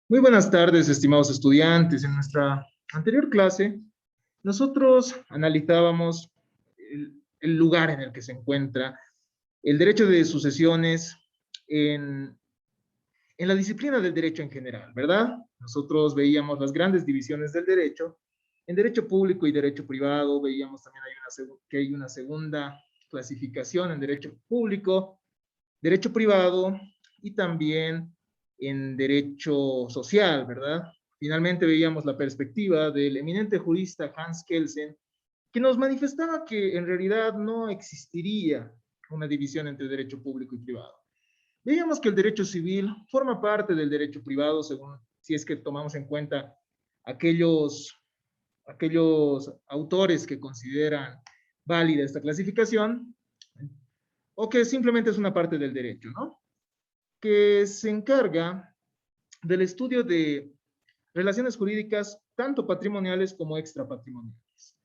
Muy buenas tardes, estimados estudiantes. En nuestra anterior clase, nosotros analizábamos el lugar en el que se encuentra el derecho de sucesiones en, en la disciplina del derecho en general, ¿verdad? Nosotros veíamos las grandes divisiones del derecho. En derecho público y derecho privado, veíamos también que hay una segunda clasificación en derecho público, derecho privado y también en derecho social, ¿verdad? Finalmente veíamos la perspectiva del eminente jurista Hans Kelsen, que nos manifestaba que en realidad no existiría una división entre derecho público y privado. Veíamos que el derecho civil forma parte del derecho privado, según si es que tomamos en cuenta aquellos, aquellos autores que consideran válida esta clasificación, o que simplemente es una parte del derecho, ¿no? Que se encarga del estudio de relaciones jurídicas tanto patrimoniales como extrapatrimoniales.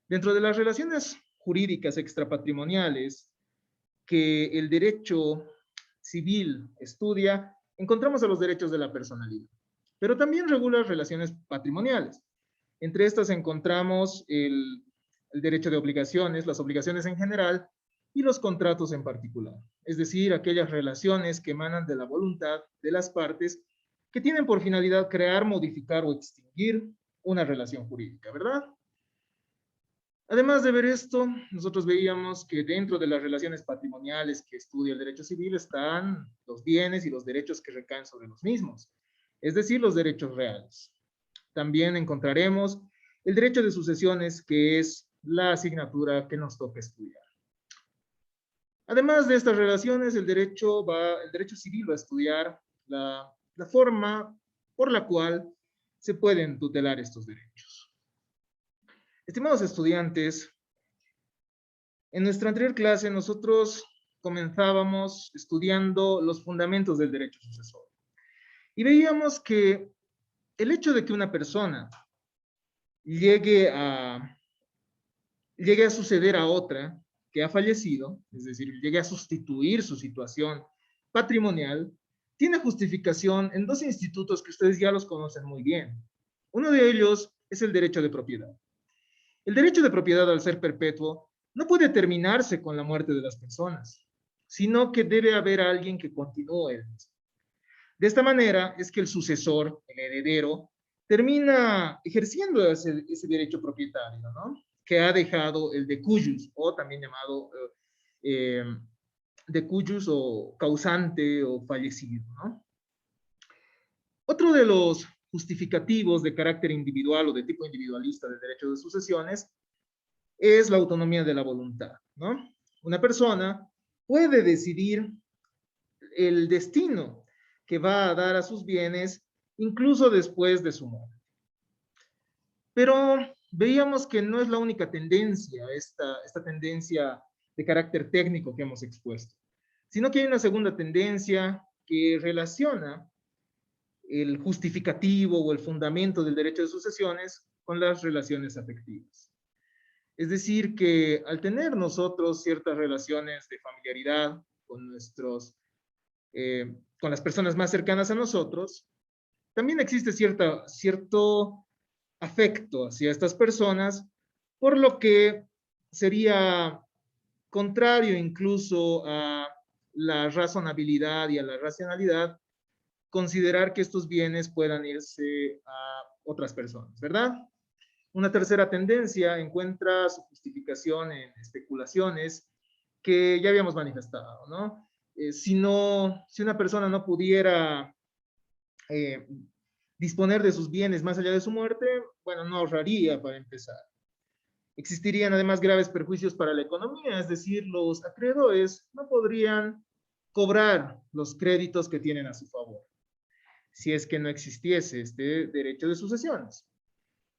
Dentro de las relaciones jurídicas extrapatrimoniales que el derecho civil estudia, encontramos a los derechos de la personalidad, pero también regula relaciones patrimoniales. Entre estas encontramos el derecho de obligaciones, las obligaciones en general y los contratos en particular, es decir, aquellas relaciones que emanan de la voluntad de las partes que tienen por finalidad crear, modificar o extinguir una relación jurídica, ¿verdad? Además de ver esto, nosotros veíamos que dentro de las relaciones patrimoniales que estudia el derecho civil están los bienes y los derechos que recaen sobre los mismos, es decir, los derechos reales. También encontraremos el derecho de sucesiones, que es la asignatura que nos toca estudiar. Además de estas relaciones, el derecho civil va a estudiar la forma por la cual se pueden tutelar estos derechos. Estimados estudiantes, en nuestra anterior clase nosotros comenzábamos estudiando los fundamentos del derecho sucesorio y veíamos que el hecho de que una persona llegue a, llegue a suceder a otra que ha fallecido, es decir, llegue a sustituir su situación patrimonial, tiene justificación en dos institutos que ustedes ya los conocen muy bien. Uno de ellos es el derecho de propiedad. El derecho de propiedad, al ser perpetuo, no puede terminarse con la muerte de las personas, sino que debe haber alguien que continúe el mismo. De esta manera es que el sucesor, el heredero, termina ejerciendo ese derecho propietario, ¿no? Que ha dejado el de cujus, o también llamado de cujus o causante o fallecido, ¿no? Otro de los justificativos de carácter individual o de tipo individualista del derecho de sucesiones es la autonomía de la voluntad, ¿no? Una persona puede decidir el destino que va a dar a sus bienes incluso después de su muerte. Pero veíamos que no es la única tendencia, esta tendencia de carácter técnico que hemos expuesto, sino que hay una segunda tendencia que relaciona el justificativo o el fundamento del derecho de sucesiones con las relaciones afectivas. Es decir, que al tener nosotros ciertas relaciones de familiaridad con con las personas más cercanas a nosotros, también existe cierto afecto hacia estas personas, por lo que sería contrario incluso a la razonabilidad y a la racionalidad considerar que estos bienes puedan irse a otras personas, ¿verdad? Una tercera tendencia encuentra su justificación en especulaciones que ya habíamos manifestado, ¿no? Si una persona no pudiera eh, disponer de sus bienes más allá de su muerte, bueno, no ahorraría para empezar. Existirían además graves perjuicios para la economía, es decir, los acreedores no podrían cobrar los créditos que tienen a su favor, si es que no existiese este derecho de sucesiones.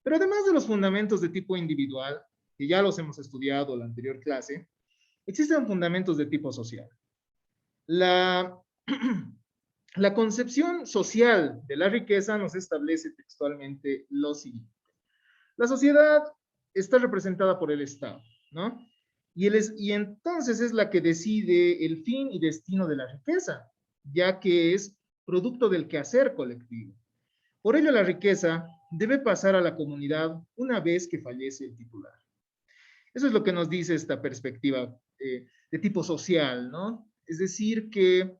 Pero además de los fundamentos de tipo individual, que ya los hemos estudiado en la anterior clase, existen fundamentos de tipo social. La, la concepción social de la riqueza nos establece textualmente lo siguiente. La sociedad está representada por el Estado, ¿no? Y entonces es la que decide el fin y destino de la riqueza, ya que es producto del quehacer colectivo. Por ello, la riqueza debe pasar a la comunidad una vez que fallece el titular. Eso es lo que nos dice esta perspectiva de tipo social, ¿no? Es decir, que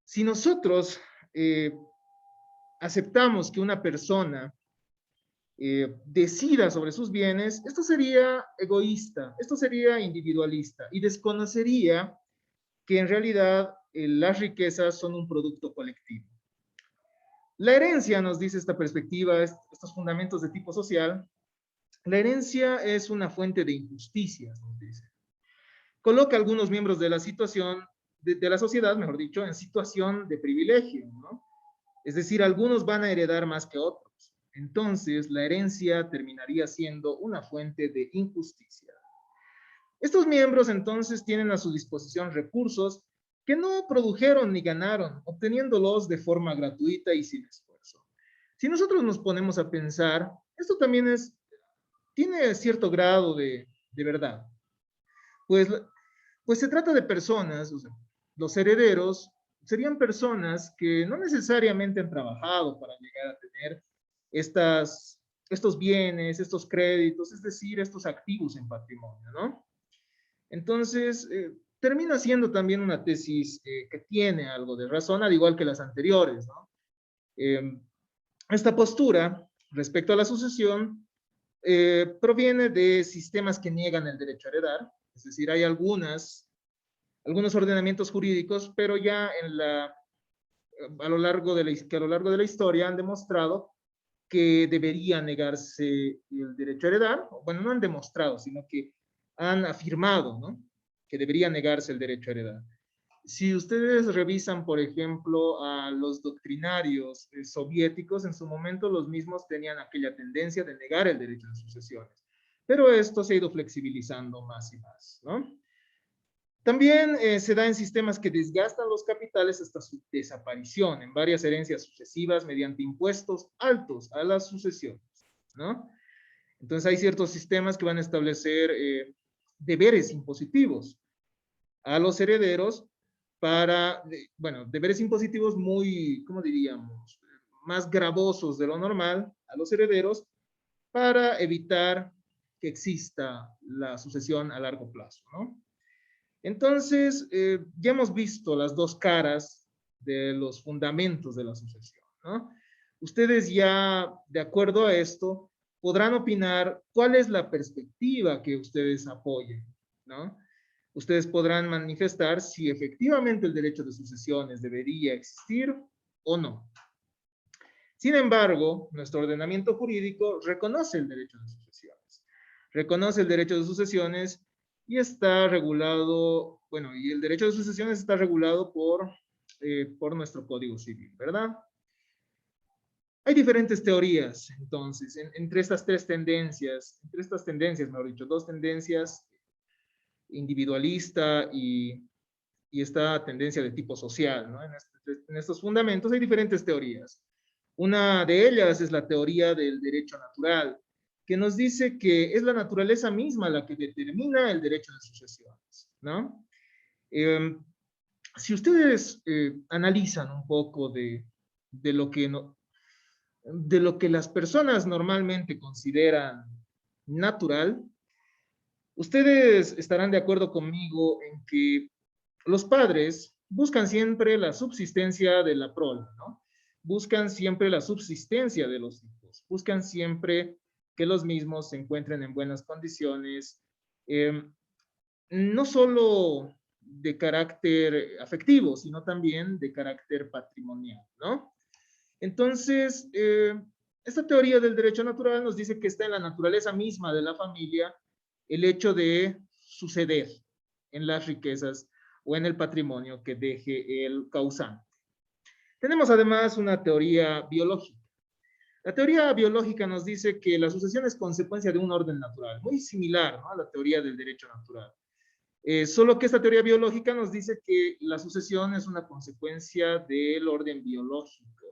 si nosotros aceptamos que una persona decida sobre sus bienes, esto sería egoísta, esto sería individualista y desconocería que en realidad las riquezas son un producto colectivo. La herencia, nos dice esta perspectiva, estos fundamentos de tipo social, la herencia es una fuente de injusticias, nos dice. Coloca a algunos miembros de la situación, de la sociedad, mejor dicho, en situación de privilegio, ¿no? Es decir, algunos van a heredar más que otros. Entonces, la herencia terminaría siendo una fuente de injusticia. Estos miembros entonces tienen a su disposición recursos que no produjeron ni ganaron, obteniéndolos de forma gratuita y sin esfuerzo. Si nosotros nos ponemos a pensar, esto también tiene cierto grado de verdad. Pues, pues se trata de personas, o sea, los herederos serían personas que no necesariamente han trabajado para llegar a tener estos bienes, estos créditos, es decir, estos activos en patrimonio, ¿no? Entonces, termina siendo también una tesis que tiene algo de razón, al igual que las anteriores, ¿no? Esta postura respecto a la sucesión proviene de sistemas que niegan el derecho a heredar, es decir, hay algunos ordenamientos jurídicos, pero ya a lo largo de la historia han demostrado que debería negarse el derecho a heredar. Bueno, no han demostrado, sino que han afirmado, ¿no?, que debería negarse el derecho a heredar. Si ustedes revisan, por ejemplo, a los doctrinarios soviéticos, en su momento los mismos tenían aquella tendencia de negar el derecho de sucesiones, pero esto se ha ido flexibilizando más y más, ¿no? También se da en sistemas que desgastan los capitales hasta su desaparición, en varias herencias sucesivas mediante impuestos altos a las sucesiones, ¿no? Entonces hay ciertos sistemas que van a establecer deberes impositivos a los herederos bueno, deberes impositivos muy, ¿cómo diríamos?, más gravosos de lo normal a los herederos para evitar que exista la sucesión a largo plazo, ¿no? Entonces, ya hemos visto las dos caras de los fundamentos de la sucesión, ¿no? Ustedes ya, de acuerdo a esto, podrán opinar cuál es la perspectiva que ustedes apoyen, ¿no? Ustedes podrán manifestar si efectivamente el derecho de sucesiones debería existir o no. Sin embargo, nuestro ordenamiento jurídico reconoce el derecho de sucesiones. Reconoce el derecho de sucesiones y está regulado, bueno, y el derecho de sucesiones está regulado por nuestro Código Civil, ¿verdad? Hay diferentes teorías, entonces, entre estas tendencias, mejor dicho, dos tendencias, individualista y esta tendencia de tipo social, ¿no? En estos fundamentos hay diferentes teorías. Una de ellas es la teoría del derecho natural, que nos dice que es la naturaleza misma la que determina el derecho de sucesiones, ¿no? Si ustedes analizan un poco de lo que de lo que las personas normalmente consideran natural, ustedes estarán de acuerdo conmigo en que los padres buscan siempre la subsistencia de la prole, ¿no? Buscan siempre la subsistencia de los hijos, buscan siempre que los mismos se encuentren en buenas condiciones, no solo de carácter afectivo, sino también de carácter patrimonial, ¿no? Entonces, esta teoría del derecho natural nos dice que está en la naturaleza misma de la familia el hecho de suceder en las riquezas o en el patrimonio que deje el causante. Tenemos además una teoría biológica. La teoría biológica nos dice que la sucesión es consecuencia de un orden natural, muy similar, ¿no?, a la teoría del derecho natural. Solo que esta teoría biológica nos dice que la sucesión es una consecuencia del orden biológico.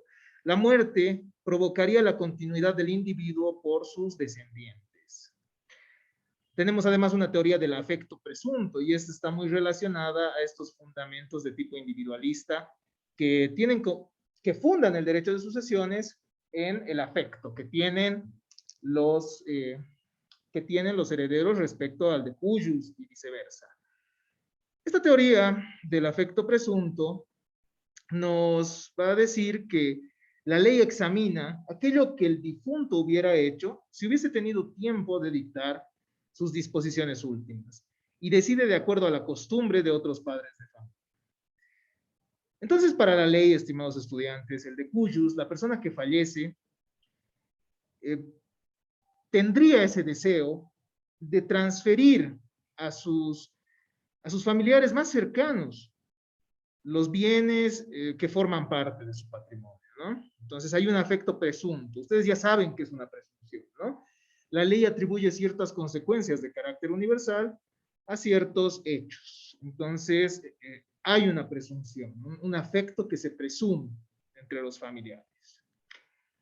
La muerte provocaría la continuidad del individuo por sus descendientes. Tenemos además una teoría del afecto presunto, y esta está muy relacionada a estos fundamentos de tipo individualista que tienen que fundan el derecho de sucesiones en el afecto los, que tienen los herederos respecto al de cujus y viceversa. Esta teoría del afecto presunto nos va a decir que la ley examina aquello que el difunto hubiera hecho si hubiese tenido tiempo de dictar sus disposiciones últimas y decide de acuerdo a la costumbre de otros padres de familia. Entonces, para la ley, estimados estudiantes, el de cujus, la persona que fallece, tendría ese deseo de transferir a sus familiares más cercanos los bienes que forman parte de su patrimonio, ¿no? Entonces hay un afecto presunto. Ustedes ya saben que es una presunción, ¿no? La ley atribuye ciertas consecuencias de carácter universal a ciertos hechos. Entonces, hay una presunción, ¿no? Un afecto que se presume entre los familiares.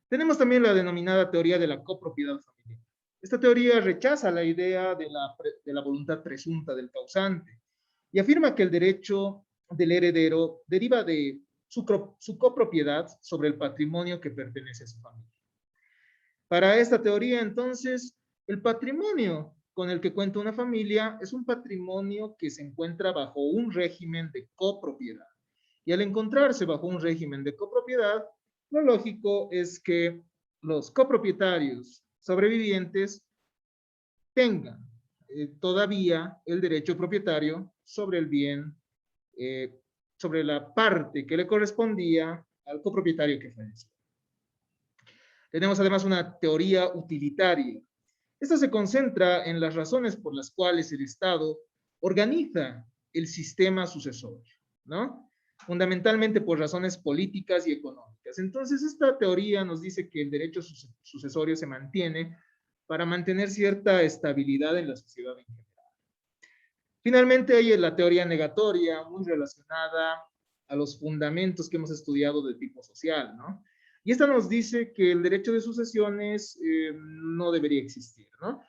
Tenemos también la denominada teoría de la copropiedad familiar. Esta teoría rechaza la idea de la voluntad presunta del causante y afirma que el derecho del heredero deriva de su copropiedad sobre el patrimonio que pertenece a su familia. Para esta teoría, entonces, el patrimonio con el que cuenta una familia es un patrimonio que se encuentra bajo un régimen de copropiedad. Y al encontrarse bajo un régimen de copropiedad, lo lógico es que los copropietarios sobrevivientes tengan todavía el derecho propietario sobre el bien, sobre la parte que le correspondía al copropietario que falleció. Tenemos además una teoría utilitaria. Esta se concentra en las razones por las cuales el Estado organiza el sistema sucesorio, ¿no? Fundamentalmente por razones políticas y económicas. Entonces, esta teoría nos dice que el derecho sucesorio se mantiene para mantener cierta estabilidad en la sociedad en general. Finalmente, hay la teoría negatoria, muy relacionada a los fundamentos que hemos estudiado de tipo social, ¿no? Y esta nos dice que el derecho de sucesiones no debería existir, ¿no?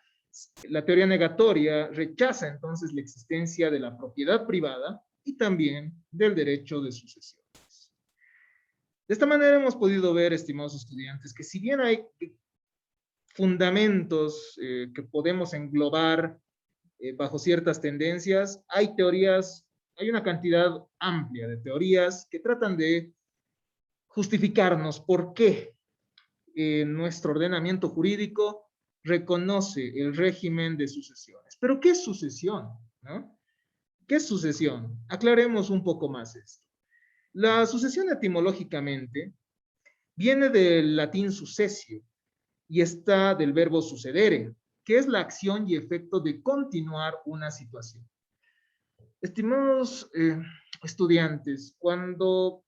La teoría negatoria rechaza entonces la existencia de la propiedad privada y también del derecho de sucesiones. De esta manera hemos podido ver, estimados estudiantes, que si bien hay fundamentos que podemos englobar bajo ciertas tendencias, hay teorías, hay una cantidad amplia de teorías que tratan de justificarnos por qué nuestro ordenamiento jurídico reconoce el régimen de sucesiones. Pero, ¿qué es sucesión? ¿No? ¿Qué es sucesión? Aclaremos un poco más esto. La sucesión etimológicamente viene del latín sucesio y está del verbo sucedere, que es la acción y efecto de continuar una situación. Estimados estudiantes, cuando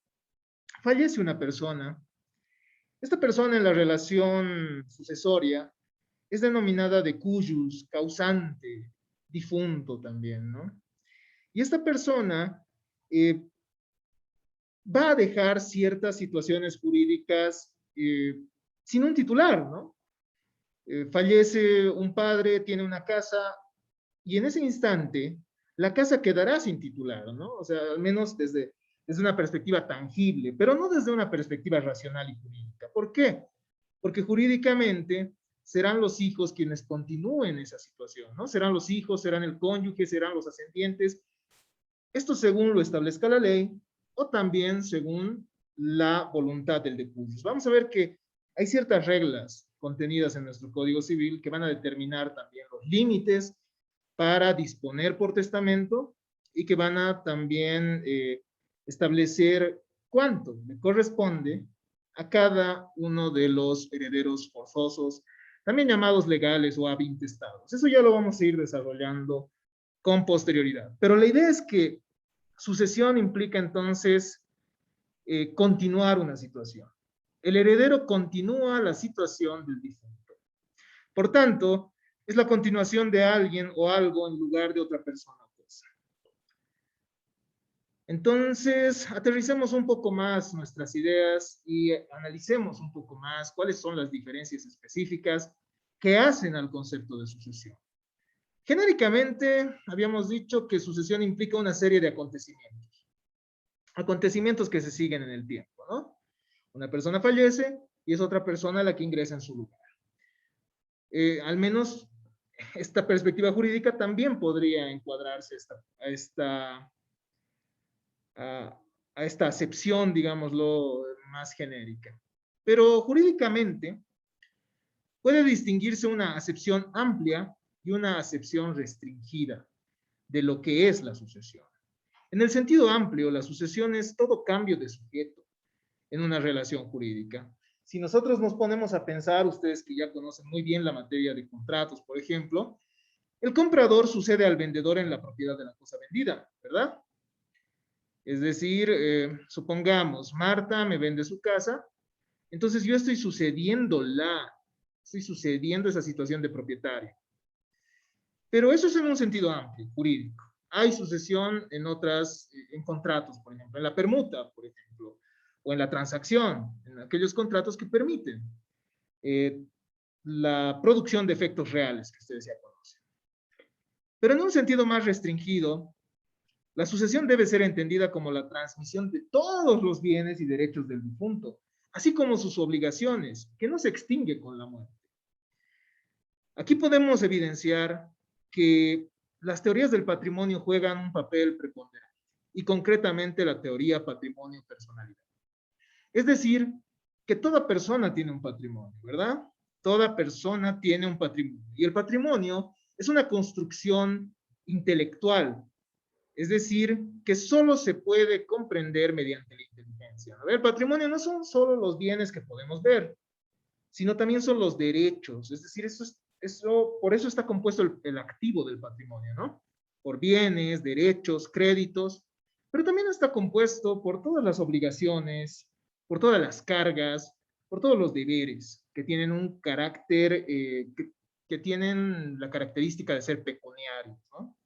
fallece una persona, esta persona en la relación sucesoria es denominada de cujus, causante, difunto también, ¿no? Y esta persona va a dejar ciertas situaciones jurídicas sin un titular, ¿no? Fallece un padre, tiene una casa, y en ese instante la casa quedará sin titular, ¿no? O sea, al menos desde una perspectiva tangible, pero no desde una perspectiva racional y jurídica. ¿Por qué? Porque jurídicamente serán los hijos quienes continúen esa situación, ¿no? Serán los hijos, serán el cónyuge, serán los ascendientes. Esto según lo establezca la ley o también según la voluntad del decujus. Vamos a ver que hay ciertas reglas contenidas en nuestro Código Civil que van a determinar también los límites para disponer por testamento y que van a también establecer cuánto le corresponde a cada uno de los herederos forzosos, también llamados legales o abintestados. Eso ya lo vamos a ir desarrollando con posterioridad. Pero la idea es que sucesión implica entonces continuar una situación. El heredero continúa la situación del difunto. Por tanto, es la continuación de alguien o algo en lugar de otra persona o cosa. Entonces, aterricemos un poco más nuestras ideas y analicemos un poco más cuáles son las diferencias específicas que hacen al concepto de sucesión. Genéricamente, habíamos dicho que sucesión implica una serie de acontecimientos que se siguen en el tiempo, ¿no? Una persona fallece y es otra persona la que ingresa en su lugar. Al menos esta perspectiva jurídica también podría encuadrarse a esta acepción, digámoslo, más genérica. Pero jurídicamente puede distinguirse una acepción amplia y una acepción restringida de lo que es la sucesión. En el sentido amplio, la sucesión es todo cambio de sujeto en una relación jurídica. Si nosotros nos ponemos a pensar, ustedes que ya conocen muy bien la materia de contratos, por ejemplo, el comprador sucede al vendedor en la propiedad de la cosa vendida, ¿verdad? Es decir, supongamos, Marta me vende su casa, entonces yo estoy sucediendo esa situación de propietario. Pero eso es en un sentido amplio, jurídico. Hay sucesión en contratos, por ejemplo, en la permuta, por ejemplo, o en la transacción, en aquellos contratos que permiten la producción de efectos reales que ustedes ya conocen. Pero en un sentido más restringido, la sucesión debe ser entendida como la transmisión de todos los bienes y derechos del difunto, así como sus obligaciones, que no se extingue con la muerte. Aquí podemos evidenciar que las teorías del patrimonio juegan un papel preponderante, y concretamente la teoría patrimonio-personalidad. Es decir, que toda persona tiene un patrimonio, ¿verdad? Toda persona tiene un patrimonio. Y el patrimonio es una construcción intelectual, es decir, que solo se puede comprender mediante la inteligencia. ¿No? El patrimonio no son solo los bienes que podemos ver, sino también son los derechos. Es decir, por eso está compuesto el activo del patrimonio, ¿no? Por bienes, derechos, créditos, pero también está compuesto por todas las obligaciones, por todas las cargas, por todos los deberes que tienen un carácter, que tienen la característica de ser pecuniarios, ¿no?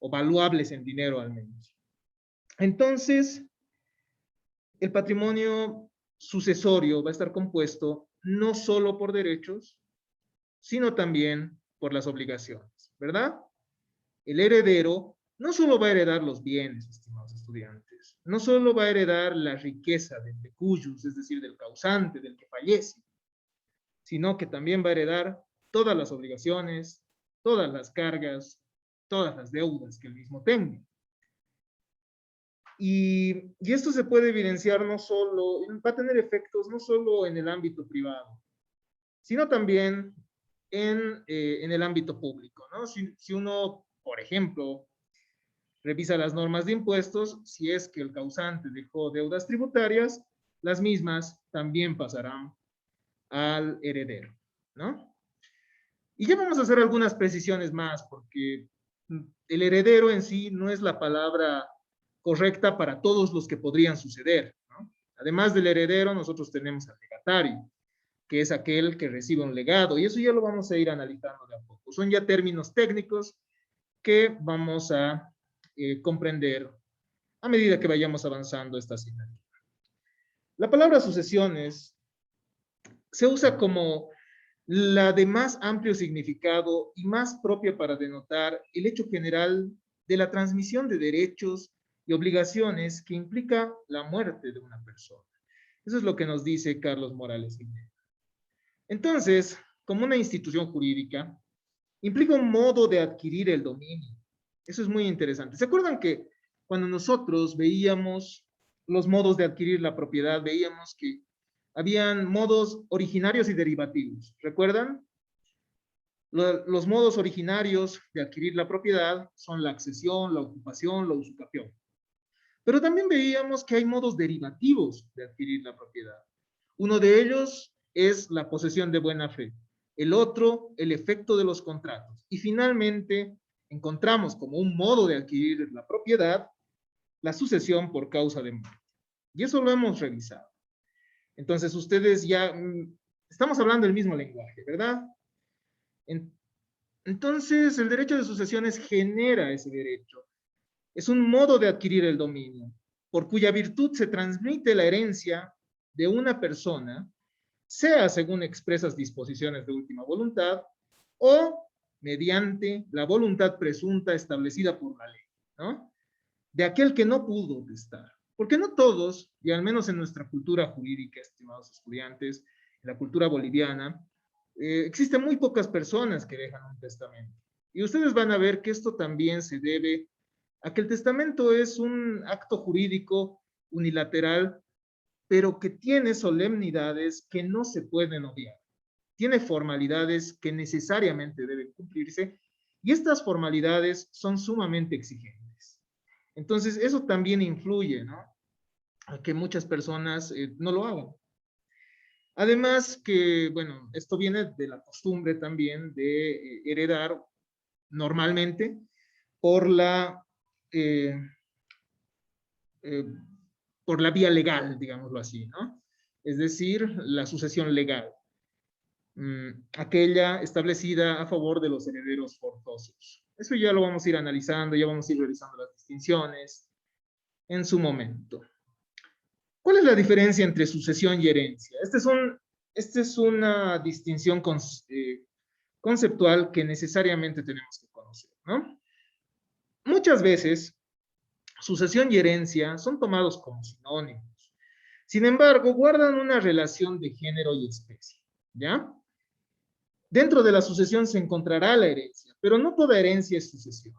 O valuables en dinero al menos. Entonces, el patrimonio sucesorio va a estar compuesto no solo por derechos, sino también por las obligaciones, ¿verdad? El heredero no solo va a heredar los bienes, estimados estudiantes, no solo va a heredar la riqueza del decuyus, es decir, del causante, del que fallece, sino que también va a heredar todas las obligaciones, todas las cargas, todas las deudas que el mismo tenga. Y esto se puede evidenciar no solo, va a tener efectos no solo en el ámbito privado, sino también en el ámbito público, ¿no? Si uno, por ejemplo, revisa las normas de impuestos, si es que el causante dejó deudas tributarias, las mismas también pasarán al heredero, ¿no? Y ya vamos a hacer algunas precisiones más, porque el heredero en sí no es la palabra correcta para todos los que podrían suceder, ¿no? Además del heredero, nosotros tenemos al legatario, que es aquel que recibe un legado, y eso ya lo vamos a ir analizando de a poco. Son ya términos técnicos que vamos a comprender a medida que vayamos avanzando esta asignatura. La palabra sucesiones se usa como la de más amplio significado y más propia para denotar el hecho general de la transmisión de derechos y obligaciones que implica la muerte de una persona. Eso es lo que nos dice Carlos Morales. Entonces, como una institución jurídica, implica un modo de adquirir el dominio. Eso es muy interesante. ¿Se acuerdan que cuando nosotros veíamos los modos de adquirir la propiedad, veíamos que habían modos originarios y derivativos? ¿Recuerdan? Los modos originarios de adquirir la propiedad son la accesión, la ocupación, la usucapión. Pero también veíamos que hay modos derivativos de adquirir la propiedad. Uno de ellos es la posesión de buena fe. El otro, el efecto de los contratos. Y finalmente, encontramos como un modo de adquirir la propiedad la sucesión por causa de muerte. Y eso lo hemos revisado. Entonces, ustedes ya estamos hablando el mismo lenguaje, ¿verdad? Entonces, el derecho de sucesiones genera ese derecho. Es un modo de adquirir el dominio, por cuya virtud se transmite la herencia de una persona, sea según expresas disposiciones de última voluntad o mediante la voluntad presunta establecida por la ley, ¿no? De aquel que no pudo testar. Porque no todos, y al menos en nuestra cultura jurídica, estimados estudiantes, en la cultura boliviana, existen muy pocas personas que dejan un testamento. Y ustedes van a ver que esto también se debe a que el testamento es un acto jurídico unilateral, pero que tiene solemnidades que no se pueden obviar. Tiene formalidades que necesariamente deben cumplirse y estas formalidades son sumamente exigentes. Entonces, eso también influye, ¿no? A que muchas personas no lo hagan. Además que, bueno, esto viene de la costumbre también de heredar normalmente por eh, eh, por la vía legal, digámoslo así, ¿no? Es decir, la sucesión legal, aquella establecida a favor de los herederos forzosos. Eso ya lo vamos a ir analizando, ya vamos a ir realizando las distinciones en su momento. ¿Cuál es la diferencia entre sucesión y herencia? Esta es una distinción conceptual que necesariamente tenemos que conocer, ¿no? Muchas veces, sucesión y herencia son tomados como sinónimos. Sin embargo, guardan una relación de género y especie, ¿ya? Dentro de la sucesión se encontrará la herencia, pero no toda herencia es sucesión.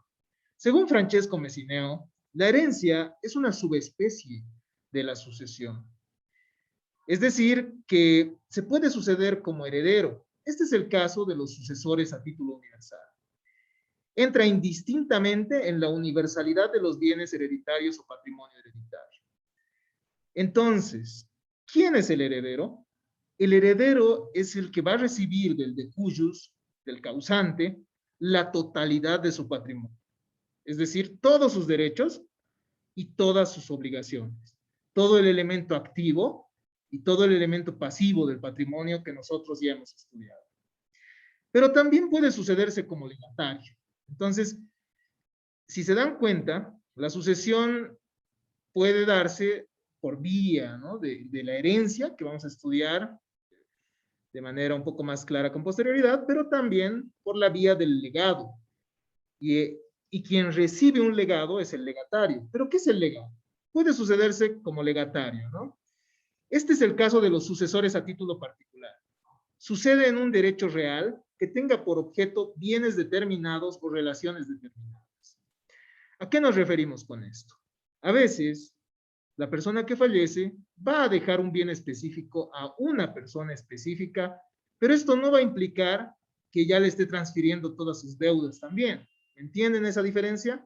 Según Francesco Messineo, la herencia es una subespecie de la sucesión. Es decir, que se puede suceder como heredero. Este es el caso de los sucesores a título universal. Entra indistintamente en la universalidad de los bienes hereditarios o patrimonio hereditario. Entonces, ¿quién es el heredero? El heredero es el que va a recibir del decujus, del causante, la totalidad de su patrimonio. Es decir, todos sus derechos y todas sus obligaciones. Todo el elemento activo y todo el elemento pasivo del patrimonio que nosotros ya hemos estudiado. Pero también puede sucederse como legatario. Entonces, si se dan cuenta, la sucesión puede darse por vía, ¿no? de la herencia, que vamos a estudiar de manera un poco más clara con posterioridad, pero también por la vía del legado. Y quien recibe un legado es el legatario. ¿Pero qué es el legado? Puede sucederse como legatario, ¿no? Este es el caso de los sucesores a título particular. Sucede en un derecho real que tenga por objeto bienes determinados o relaciones determinadas. ¿A qué nos referimos con esto? A veces, la persona que fallece va a dejar un bien específico a una persona específica, pero esto no va a implicar que ya le esté transfiriendo todas sus deudas también. ¿Entienden esa diferencia?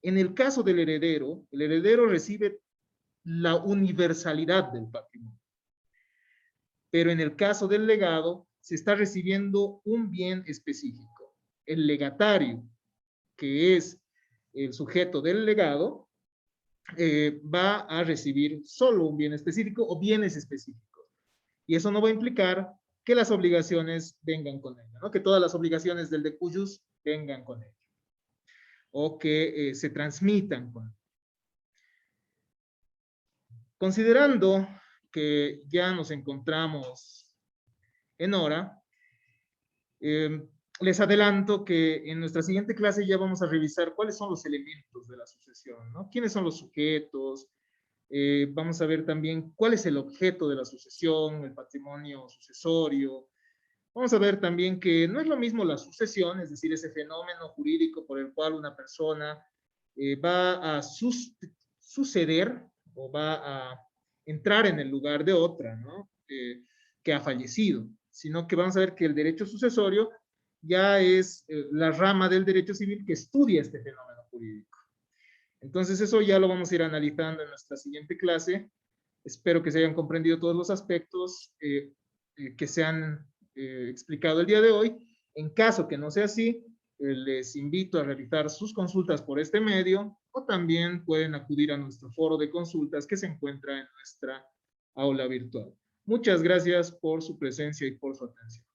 En el caso del heredero, el heredero recibe la universalidad del patrimonio. Pero en el caso del legado, se está recibiendo un bien específico. El legatario, que es el sujeto del legado, va a recibir solo un bien específico o bienes específicos. Y eso no va a implicar que las obligaciones vengan con ello, ¿no? Que todas las obligaciones del decujus vengan con ello. O que se transmitan con ello. Considerando que ya nos encontramos en hora, les adelanto que en nuestra siguiente clase ya vamos a revisar cuáles son los elementos de la sucesión, ¿no? ¿Quiénes son los sujetos? Vamos a ver también cuál es el objeto de la sucesión, el patrimonio sucesorio. Vamos a ver también que no es lo mismo la sucesión, es decir, ese fenómeno jurídico por el cual una persona va a suceder o va a entrar en el lugar de otra, ¿no? Que ha fallecido, sino que vamos a ver que el derecho sucesorio ya es la rama del derecho civil que estudia este fenómeno jurídico. Entonces eso ya lo vamos a ir analizando en nuestra siguiente clase. Espero que se hayan comprendido todos los aspectos que se han explicado el día de hoy. En caso que no sea así, les invito a realizar sus consultas por este medio o también pueden acudir a nuestro foro de consultas que se encuentra en nuestra aula virtual. Muchas gracias por su presencia y por su atención.